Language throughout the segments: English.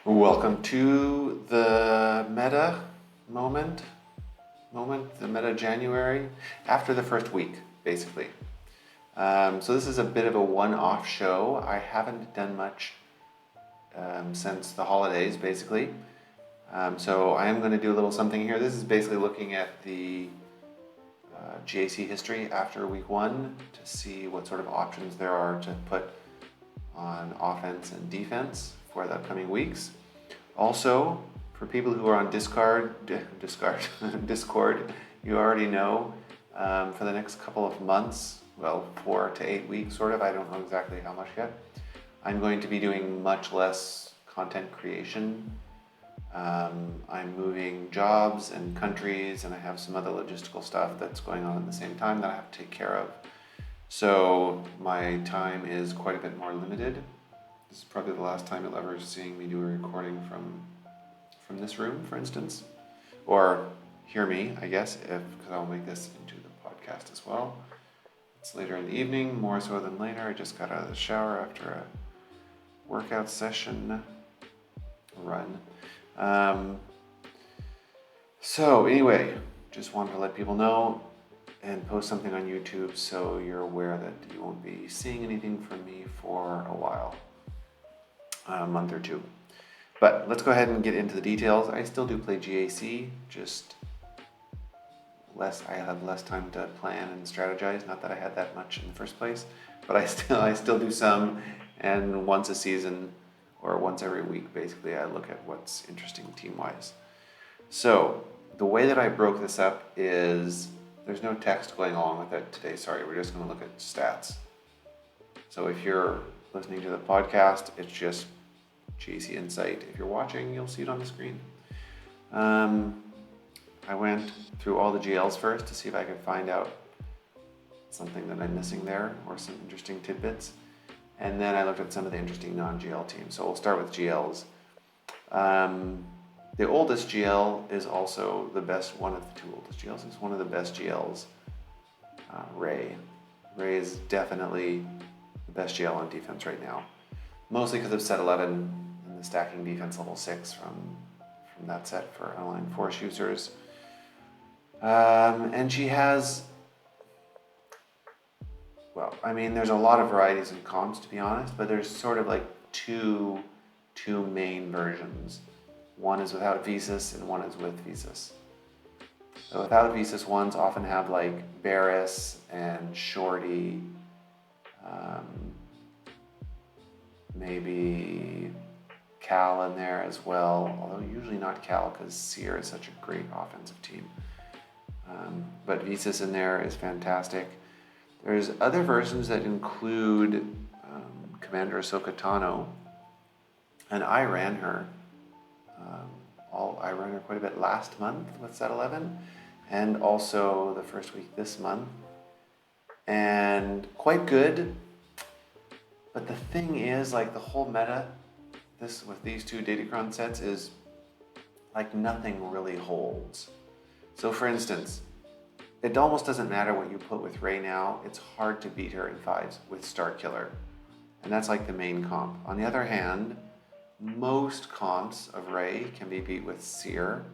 Welcome to the meta the meta January, after the first week, basically. So this is a bit of a one-off show. I haven't done much since the holidays, basically. So I am going to do a little something here. This is basically looking at the GAC history after week one to see what sort of options there are to put on offense and defense for the upcoming weeks. Also, for people who are on Discord, you already know, for the next couple of months, well, 4 to 8 weeks sort of, I don't know exactly how much yet, I'm going to be doing much less content creation. I'm moving jobs and countries, and I have some other logistical stuff that's going on at the same time that I have to take care of. So my time is quite a bit more limited. This is probably the last time you'll ever seeing me do a recording from this room, for instance, or hear me, I guess, because I'll make this into the podcast as well. It's later in the evening, more so than later. I just got out of the shower after a workout session run. So anyway, just wanted to let people know and post something on YouTube so you're aware that you won't be seeing anything from me for a while, a month or two. But let's go ahead and get into the details. I still do play GAC, just I have less time to plan and strategize. Not that I had that much in the first place, but I still do some, and once a season or once every week, basically, I look at what's interesting team-wise. So the way that I broke this up is there's no text going along with it today. Sorry, we're just going to look at stats. So if you're listening to the podcast, it's just GAC Insight. If you're watching, you'll see it on the screen. I went through all the GLs first to see if I could find out something that I'm missing there or some interesting tidbits. And then I looked at some of the interesting non-GL teams. So we'll start with GLs. The oldest GL is also the best, one of the two oldest GLs is one of the best GLs, Ray. Ray is definitely the best GL on defense right now. Mostly because of set 11 and the stacking defense level 6 from that set for online force users. And she has, well, I mean, there's a lot of varieties in comps, to be honest, but there's sort of like two main versions. One is without Visas and one is with Visas. The without Visas ones often have like Barris and Shorty, maybe Cal in there as well, although usually not Cal because Seer is such a great offensive team. But Visas in there is fantastic. There's other versions that include Commander Ahsoka Tano, and I ran her. I ran her quite a bit last month with set 11, and also the first week this month, and quite good. But the thing is, like the whole meta, with these two datacron sets is like nothing really holds. So for instance, it almost doesn't matter what you put with Rey now. It's hard to beat her in 5s with Starkiller, and that's like the main comp. On the other hand, most comps of Rey can be beat with Seer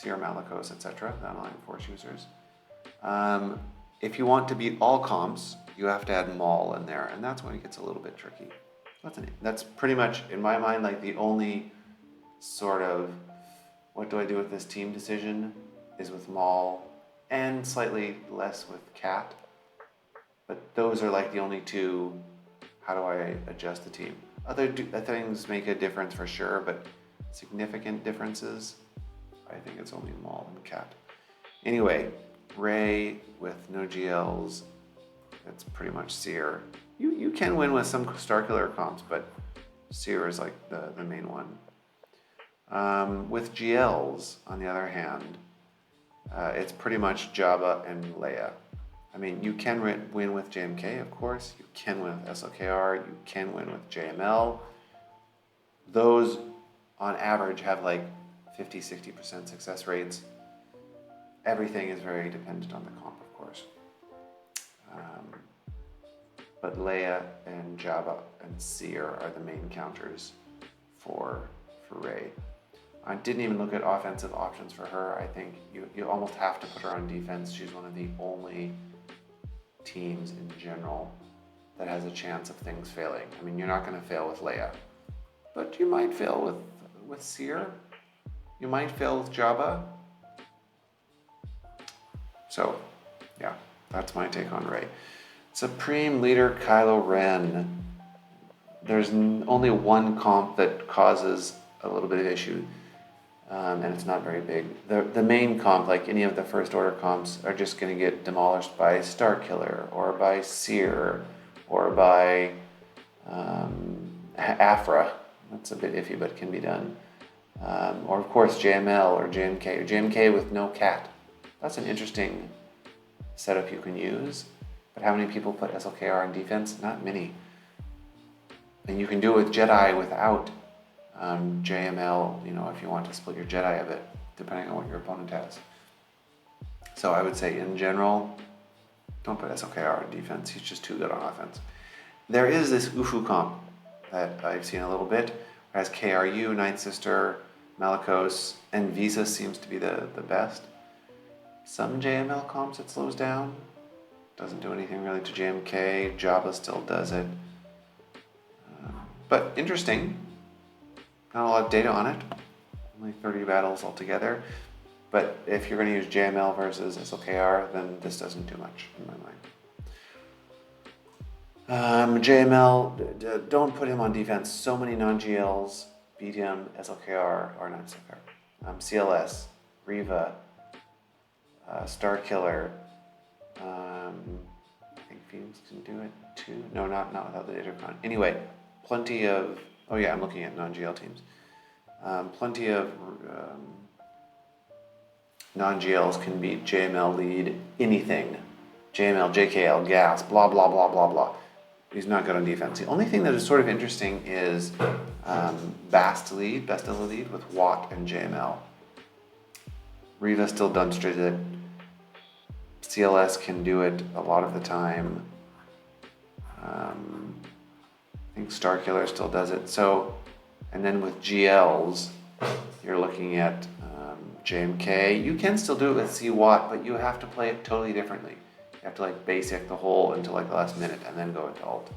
Malicos, etc., the online force users. If you want to beat all comps, you have to add Maul in there, and that's when it gets a little bit tricky. That's pretty much, in my mind, like the only sort of what do I do with this team decision is with Maul, and slightly less with Cat. But those are like the only two, how do I adjust the team? Other things make a difference for sure, but significant differences, I think it's only Maul and Cat. Anyway, Rey with no GLs, that's pretty much Seer. You can win with some Starkiller comps, but Seer is like the main one. With GLs, on the other hand, it's pretty much Jabba and Leia. I mean, you can win with JMK, of course. You can win with SLKR. You can win with JML. Those, on average, have like 50-60% success rates. Everything is very dependent on the comp, of course. But Leia and Jabba and Seer are the main counters for for Ray. I didn't even look at offensive options for her. I think you almost have to put her on defense. She's one of the only teams in general that has a chance of things failing. I mean, you're not going to fail with Leia, but you might fail with Seer. You might fail with Jabba. So, yeah, that's my take on Rey. Supreme Leader Kylo Ren. There's only one comp that causes a little bit of issue, and it's not very big. The main comp, like any of the First Order comps, are just going to get demolished by Starkiller or by Seer or by Afra. That's a bit iffy, but can be done. Or of course JML or JMK. JMK with no cat. That's an interesting setup you can use. But how many people put SLKR on defense? Not many. And you can do it with Jedi without JML, if you want to split your Jedi a bit, depending on what your opponent has. So I would say in general, don't put SLKR on defense. He's just too good on offense. There is this Ufu comp that I've seen a little bit. It has KRU, Ninth Sister, Malicos, and Visa seems to be the best. Some JML comps it slows down. Doesn't do anything really to JMK. Jabba still does it. But interesting. Not a lot of data on it. Only 30 battles altogether. But if you're going to use JML versus SLKR, then this doesn't do much in my mind. JML, don't put him on defense. So many non-GLs beat him. SLKR, or not SLKR. CLS, Reva, Starkiller. I think Phoenix can do it too. No, not without the datacron. Anyway, plenty of... Oh yeah, I'm looking at non-GL teams. Plenty of non-GLs can beat JML lead anything. JML, JKL, gas, blah, blah, blah, blah, blah. He's not good on defense. The only thing that is sort of interesting is Bast lead with Watt and JML. Reva still demonstrated it. CLS can do it a lot of the time. I think Starkiller still does it. So, and then with GLs, you're looking at JMK. You can still do it with C-Watt, but you have to play it totally differently. You have to like basic the whole until like the last minute and then go into alt.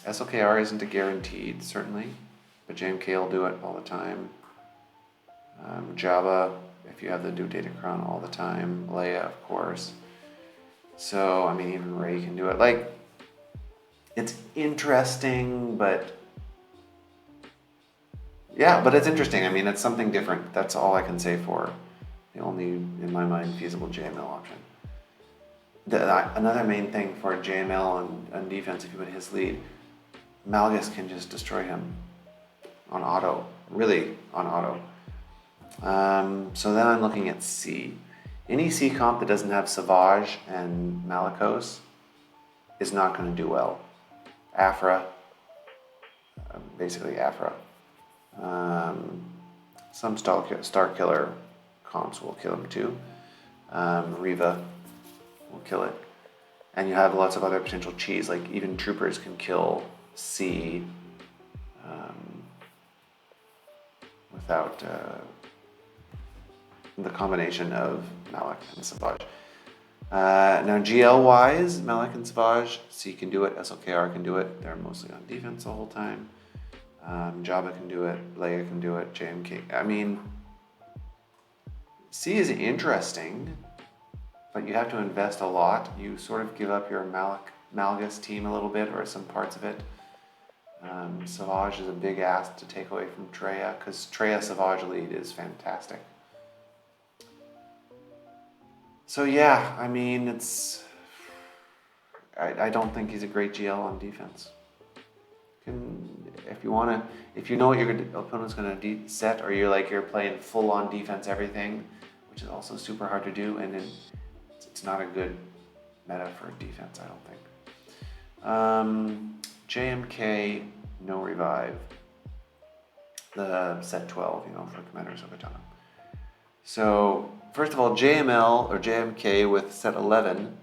SLKR isn't a guaranteed, certainly, but JMK will do it all the time. Jabba, if you have the do datacron all the time. Leia, of course. So, I mean, even Rey can do it. Like, it's interesting, but... Yeah, but it's interesting. I mean, it's something different. That's all I can say for the only, in my mind, feasible JML option. Another main thing for JML on defense, if you put his lead, Malgus can just destroy him on auto. Really, on auto. So then I'm looking at C. Any C comp that doesn't have Savage and Malicos is not going to do well. Afra, basically Afra. Some Starkiller comps will kill him too. Reva will kill it. And you have lots of other potential cheese, like even Troopers can kill C without the combination of Malak and Savage. Now GL wise, Malak and Savage, C can do it, SLKR can do it. They're mostly on defense the whole time. Jabba can do it, Leia can do it, JMK. I mean, C is interesting, but you have to invest a lot. You sort of give up your Malgus team a little bit, or some parts of it. Savage is a big ask to take away from Traya, because Traya Savage lead is fantastic. So yeah, I mean, it's... I don't think he's a great GL on defense. If you know what your opponent's going to set, or you're playing full on defense everything, which is also super hard to do, and then it's not a good meta for defense, I don't think. JMK, no revive. The set 12, for Commanders of Baton. So, first of all, JML or JMK with set 11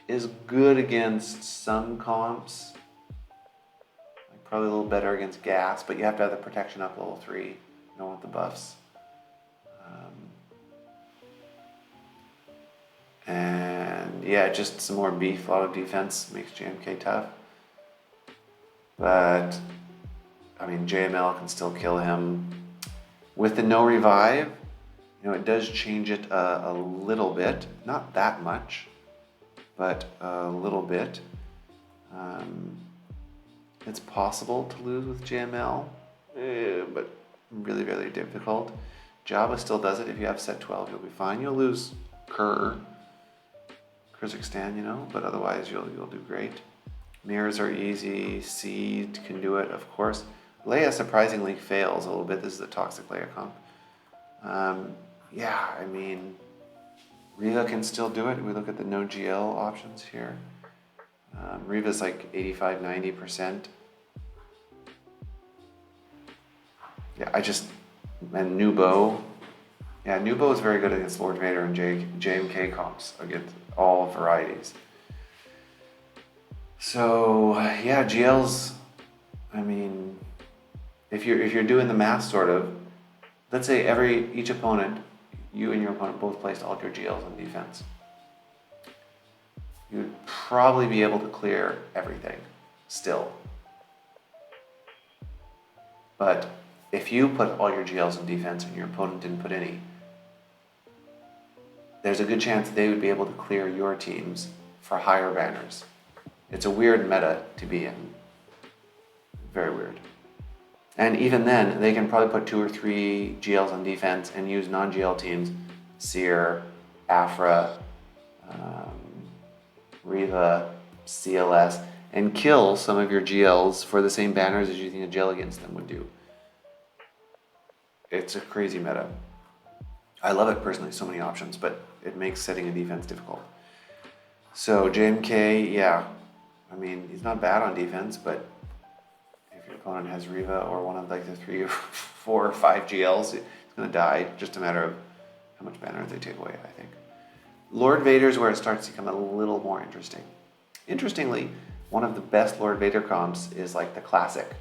is good against some comps, like Probably a little better against gas, but you have to have the protection up level 3. You don't want the buffs. And yeah, just some more beef, a lot of defense makes JMK tough. But, I mean, JML can still kill him. With the no revive, you know, it does change it a little bit. Not that much, but a little bit. It's possible to lose with JML, but really, really difficult. Java still does it. If you have set 12, you'll be fine. You'll lose Kyrgyzstan, you know, but otherwise you'll do great. Mirrors are easy. Seed can do it, of course. Leia surprisingly fails a little bit. This is the toxic Leia comp. Yeah, I mean, Riva can still do it. We look at the no GL options here. Riva's like 85-90%. Yeah, and Nubo. Yeah, Nubo is very good against Lord Vader and JMK comps, against all varieties. So yeah, GLs, I mean, if you're doing the math sort of, let's say each opponent, you and your opponent both placed all your GLs on defense. You'd probably be able to clear everything still. But if you put all your GLs in defense and your opponent didn't put any, there's a good chance they would be able to clear your teams for higher banners. It's a weird meta to be in. Very weird. And even then, they can probably put 2 or 3 GLs on defense and use non-GL teams, Seer, Afra, Riva, CLS, and kill some of your GLs for the same banners as using a GL against them would do. It's a crazy meta. I love it personally, so many options, but it makes setting a defense difficult. So JMK, yeah, I mean, he's not bad on defense, but if your opponent has Riva or one of like the 3 or 4 or 5 GLs, he's going to die. Just a matter of how much banner they take away, I think. Lord Vader's where it starts to become a little more interesting. Interestingly, one of the best Lord Vader comps is like the classic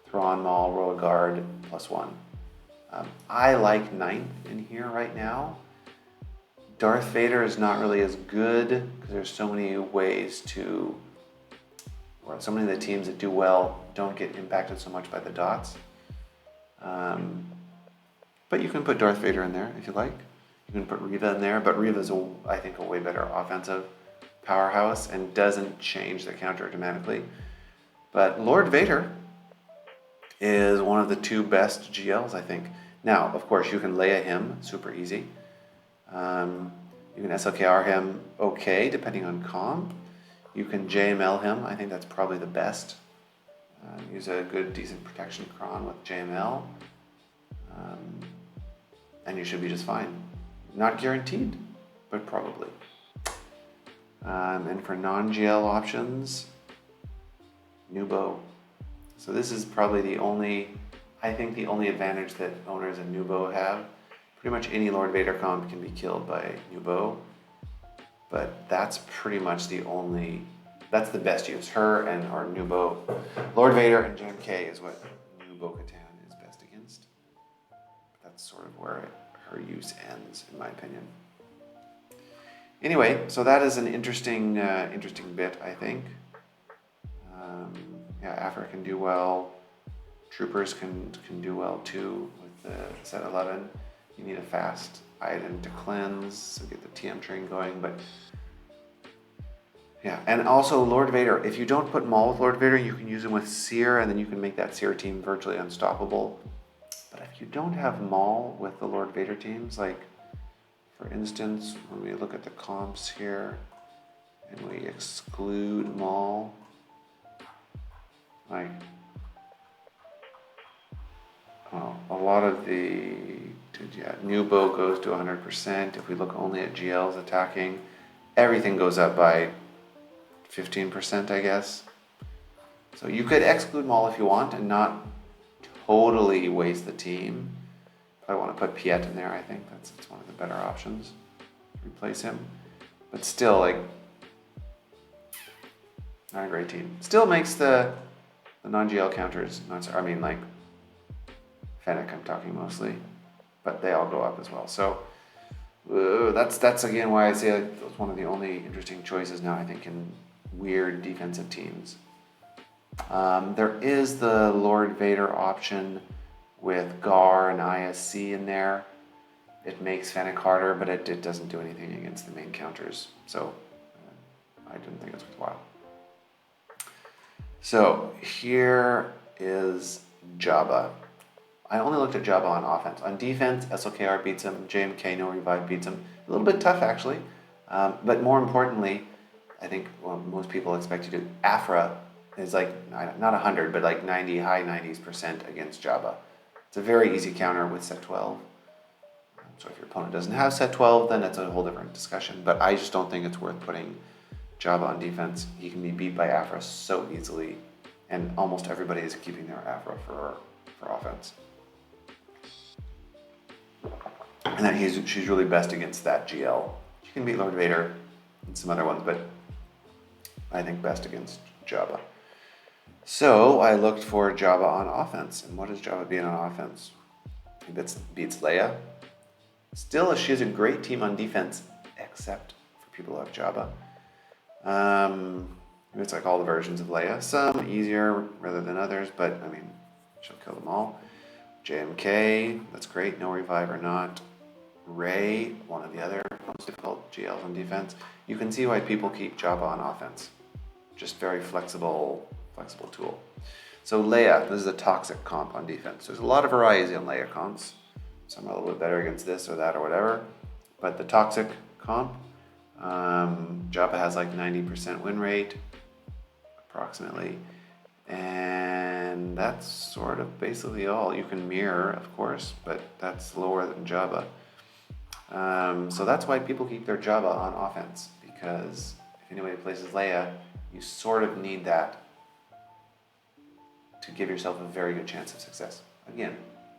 Thrawn Maul, Royal Guard, +1. I like 9th in here right now. Darth Vader is not really as good because there's so many ways to, or so many of the teams that do well don't get impacted so much by the dots. But you can put Darth Vader in there if you like. You can put Riva in there, but Riva's, I think, a way better offensive powerhouse and doesn't change the counter dramatically. But Lord Vader is one of the 2 best GLs, I think. Now, of course, you can Leia him, super easy. You can SLKR him okay, depending on comp. You can JML him, I think that's probably the best. Use a good, decent protection cron with JML. And you should be just fine. Not guaranteed, but probably. And for non-GL options, Nubo. So this is probably the only advantage that owners of Nubo have. Pretty much any Lord Vader comp can be killed by Nubo, but that's pretty much that's the best use. Her and or Nubo, Lord Vader and JMK is what Nubo Katan is best against. That's sort of where her use ends, in my opinion. Anyway, so that is an interesting bit, I think. Yeah, Afra can do well. Troopers can do well too with the set 11. You need a fast item to cleanse, so get the TM train going. But yeah, and also Lord Vader. If you don't put Maul with Lord Vader, you can use him with Seer, and then you can make that Seer team virtually unstoppable. But if you don't have Maul with the Lord Vader teams, like for instance, when we look at the comps here and we exclude Maul, like a lot of Nubo goes to 100%. If we look only at GLs attacking, everything goes up by 15%, I guess. So you could exclude Maul if you want and not totally waste the team. I want to put Piet in there, I think. It's one of the better options to replace him. But still, like, not a great team. Still makes the The non-GL counters, like Fennec I'm talking mostly, but they all go up as well. So that's again why I say it's one of the only interesting choices now, I think, in weird defensive teams. There is the Lord Vader option with GAR and ISC in there. It makes Fennec harder, but it doesn't do anything against the main counters. So I didn't think it was worthwhile. So here is Jabba. I only looked at Jabba on offense. On defense, SLKR beats him. JMK, no revive, beats him. A little bit tough, actually. But more importantly, I think most people expect you to. Afra is like, not 100, but like 90, high 90s% against Jabba. It's a very easy counter with set 12. So if your opponent doesn't have set 12, then it's a whole different discussion. But I just don't think it's worth putting Jabba on defense. He can be beat by Afra so easily, and almost everybody is keeping their Afra for offense. And then she's really best against that GL. She can beat Lord Vader and some other ones, but I think best against Jabba. So I looked for Jabba on offense. And what does Jabba beat on offense? He beats Leia. Still, she has a great team on defense, except for people who have Jabba. It's like all the versions of Leia. Some easier rather than others, but I mean, she'll kill them all. JMK, that's great, no revive or not. Rey, one of the other most difficult GLs on defense. You can see why people keep Jabba on offense. Just very flexible tool. So Leia, this is a toxic comp on defense. There's a lot of variety on Leia comps. Some are a little bit better against this or that or whatever. But the toxic comp, Jabba has like 90% win rate, approximately. And that's sort of basically all. You can mirror, of course, but that's lower than Jabba. So that's why people keep their Jabba on offense, because if anybody places Leia, you sort of need that to give yourself a very good chance of success. Again,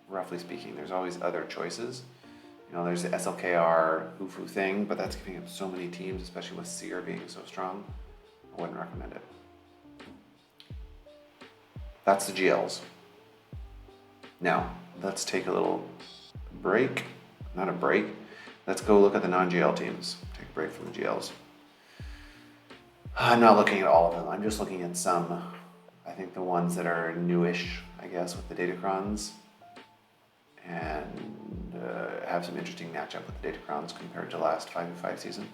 roughly speaking, there's always other choices. You know, there's the SLKR Ufu thing, but that's giving up so many teams, especially with Seer being so strong. I wouldn't recommend it. That's the GLs. Now, let's take a little break. Not a break. Let's go look at the non-GL teams. Take a break from the GLs. I'm not looking at all of them. I'm just looking at some. I think the ones that are newish, I guess, with the datacrons. And have some interesting matchup with the datacrons compared to last 5v5 season.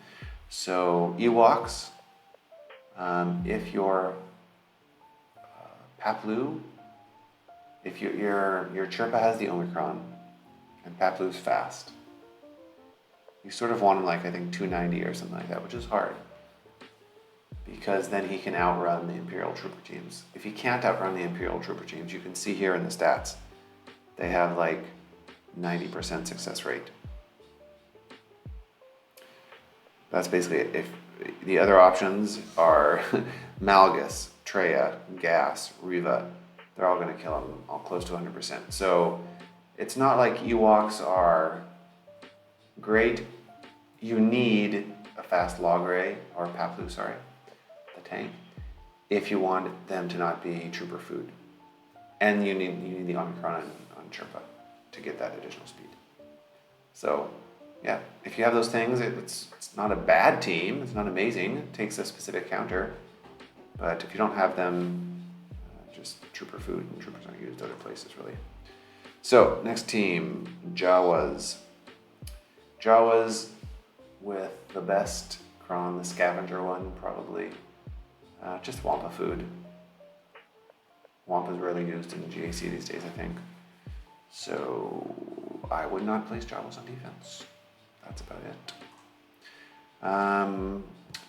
So Ewoks, if you're Paplu, if your Chirpa has the Omicron and Paplu's fast, you sort of want him like, I think 290 or something like that, which is hard, because then he can outrun the Imperial Trooper teams. If he can't outrun the Imperial Trooper teams, you can see here in the stats, they have like 90% success rate. That's basically it. If the other options are Malgus, Traya, Gas, Riva, they're all going to kill him all close to 100%. So it's not like Ewoks are great. You need a fast Logray, or Paplu, sorry, the tank, if you want them to not be trooper food. And you need the Omicron on Chirpa to get that additional speed. So yeah, if you have those things, it's not a bad team, it's not amazing, it takes a specific counter, but if you don't have them, just trooper food, and troopers aren't used other places really. So next team, Jawas. Jawas with the best cron, the scavenger one probably, just Wampa food. Wampa's rarely used in GAC these days, I think. So I would not place Jawas on defense. That's about it.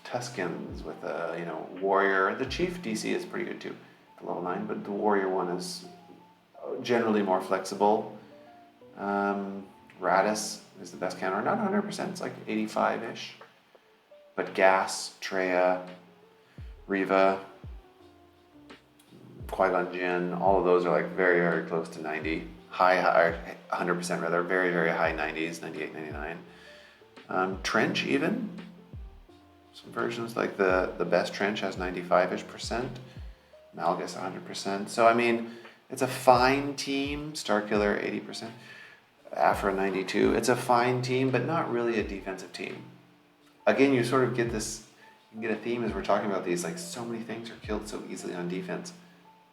Tuskens with a warrior. The chief DC is pretty good too, the level 9, but the warrior one is generally more flexible. Radis is the best counter, not 100%, it's like 85-ish. But Gas, Traya, Riva, Qui-Gon Jinn, all of those are like very, very close to 90. High, 100% rather, very, very high 90s, 98, 99. Trench even. Some versions like the best Trench has 95-ish%. Malgus 100%. So I mean, it's a fine team. Starkiller 80%. Afra 92. It's a fine team, but not really a defensive team. Again, you sort of get this, you can get a theme as we're talking about these, like so many things are killed so easily on defense.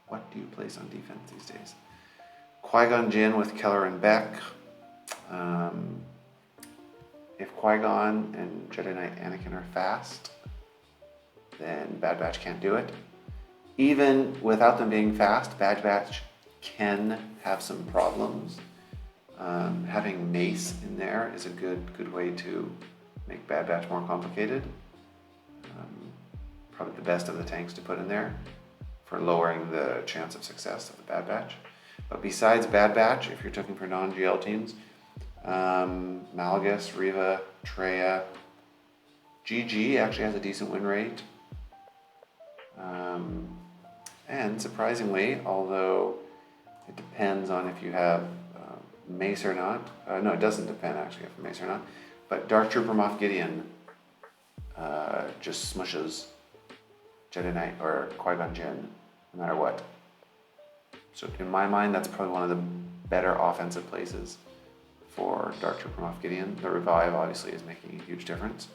What do you place on defense these days? Qui-Gon Jinn with Keller and Beck. If Qui-Gon and Jedi Knight Anakin are fast, then Bad Batch can't do it. Even without them being fast, Bad Batch can have some problems. Having Mace in there is a good way to make Bad Batch more complicated. Probably the best of the tanks to put in there for lowering the chance of success of the Bad Batch. But besides Bad Batch, if you're looking for non-GL teams, Malgus, Reva, Traya, GG actually has a decent win rate. And surprisingly, although it depends on if you have Mace or not. No, it doesn't depend actually if Mace or not. But Dark Trooper Moff Gideon just smushes Jedi Knight or Qui-Gon Jinn no matter what. So in my mind, that's probably one of the better offensive places for Dark Trooper Moff Gideon. The revive obviously is making a huge difference.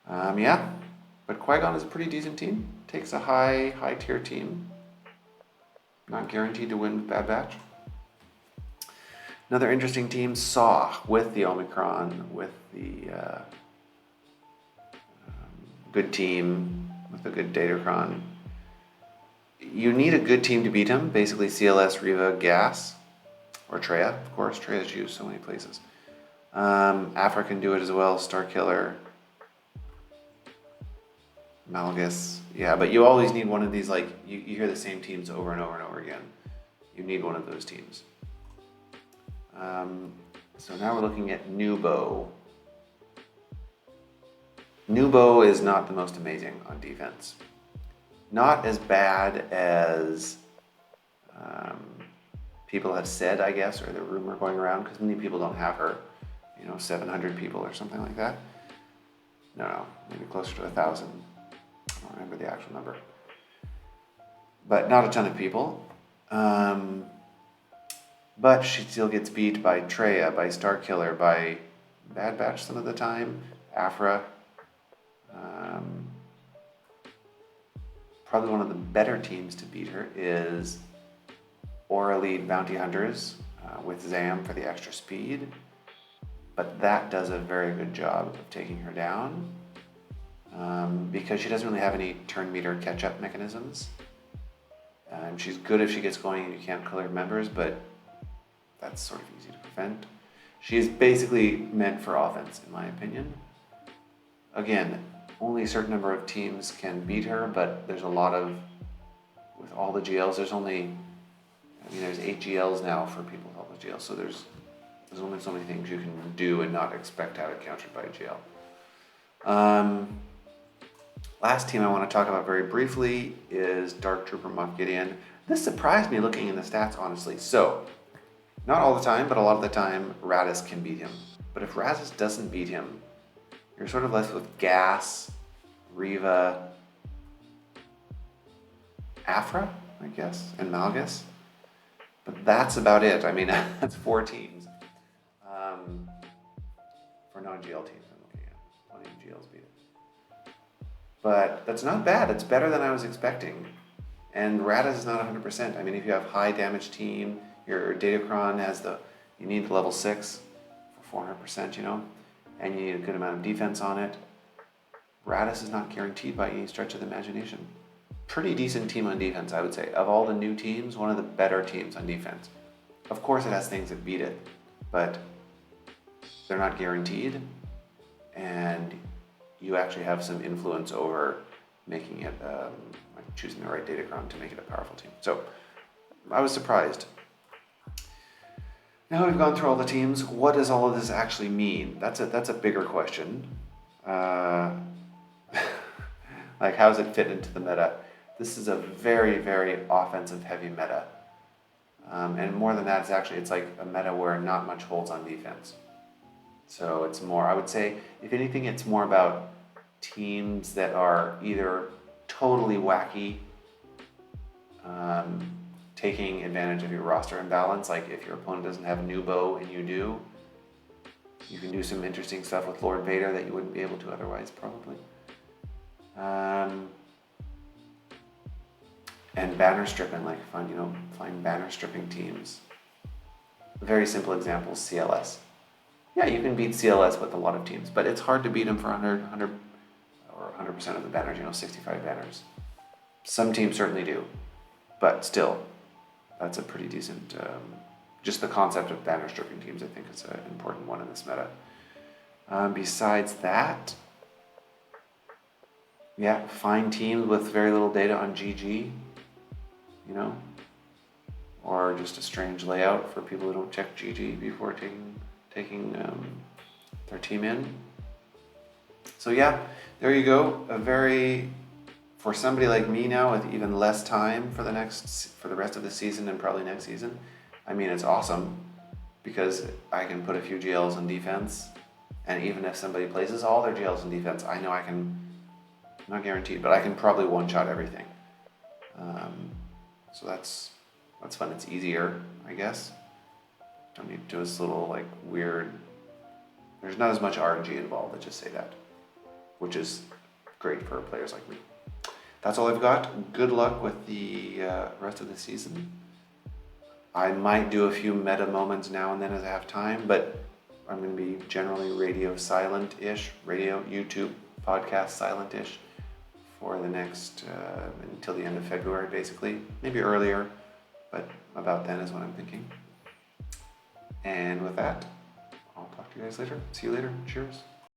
Yeah, but Qui-Gon is a pretty decent team. Takes a high tier team. Not guaranteed to win with Bad Batch. Another interesting team, Saw, with the Omicron, with the good team, with a good datacron. You need a good team to beat him. Basically, CLS, Reva, Gas, or Traya. Of course, Traya's used so many places. Afra can do it as well. Starkiller, Malgus. Yeah, but you always need one of these, like, you hear the same teams over and over and over again. You need one of those teams. So now we're looking at Nubo. Nubo is not the most amazing on defense. Not as bad as people have said, I guess, or the rumor going around, because many people don't have her. 700 people or something like that. No, maybe closer to 1,000. I don't remember the actual number. But not a ton of people. But she still gets beat by Traya, by Starkiller, by Bad Batch some of the time, Afra. Probably one of the better teams to beat her is Aura Lead Bounty Hunters with Zam for the extra speed. But that does a very good job of taking her down because she doesn't really have any turn meter catch-up mechanisms. She's good if she gets going and you can't clear members, but that's sort of easy to prevent. She is basically meant for offense, in my opinion. Again, only a certain number of teams can beat her, but there's a lot of, with all the GLs, there's 8 GLs now for people with all the GLs, so there's only so many things you can do and not expect to have it countered by a GL. Last team I want to talk about very briefly is Dark Trooper Moff Gideon. This surprised me looking in the stats, honestly. So, not all the time, but a lot of the time, Radis can beat him. But if Radis doesn't beat him, you're sort of left with Gas, Reva, Afra, I guess, and Malgus. But that's about it. I mean, that's 4 teams. For non-GL teams I'm looking at. Plenty of GLs beat it. But that's not bad. It's better than I was expecting. And Radis is not 100%. I mean, if you have high damage team, your datacron has you need the level 6 for 400%, and you need a good amount of defense on it. Radis is not guaranteed by any stretch of the imagination. Pretty decent team on defense, I would say. Of all the new teams, one of the better teams on defense. Of course, it has things that beat it, but they're not guaranteed, and you actually have some influence over making it, like choosing the right datacron to make it a powerful team. So, I was surprised. Now we've gone through all the teams. What does all of this actually mean? That's a bigger question. Like, how does it fit into the meta? This is a very, very offensive heavy meta. And more than that, it's like a meta where not much holds on defense. So it's more, I would say, if anything, it's more about teams that are either totally wacky taking advantage of your roster imbalance. Like if your opponent doesn't have Nubo and you do, you can do some interesting stuff with Lord Vader that you wouldn't be able to otherwise, probably. And banner stripping, like find banner stripping teams. A very simple example, CLS. Yeah, you can beat CLS with a lot of teams, but it's hard to beat them for 100 or 100% of the banners, 65 banners. Some teams certainly do, but still, that's a pretty decent, just the concept of banner stripping teams, I think is an important one in this meta. Besides that, yeah, find teams with very little data on GG, or just a strange layout for people who don't check GG before taking their team in. So yeah, there you go. For somebody like me now with even less time for the rest of the season and probably next season, I mean, it's awesome because I can put a few GLs in defense, and even if somebody places all their GLs in defense, I know I can, not guaranteed, but I can probably one-shot everything. So that's fun. It's easier, I guess. Don't need to do this little weird. There's not as much RNG involved. Let's just say that, which is great for players like me. That's all I've got. Good luck with the rest of the season. I might do a few meta moments now and then as I have time, but I'm going to be generally radio silent-ish, radio, YouTube, podcast silent-ish for the next, until the end of February, basically. Maybe earlier, but about then is what I'm thinking. And with that, I'll talk to you guys later. See you later. Cheers.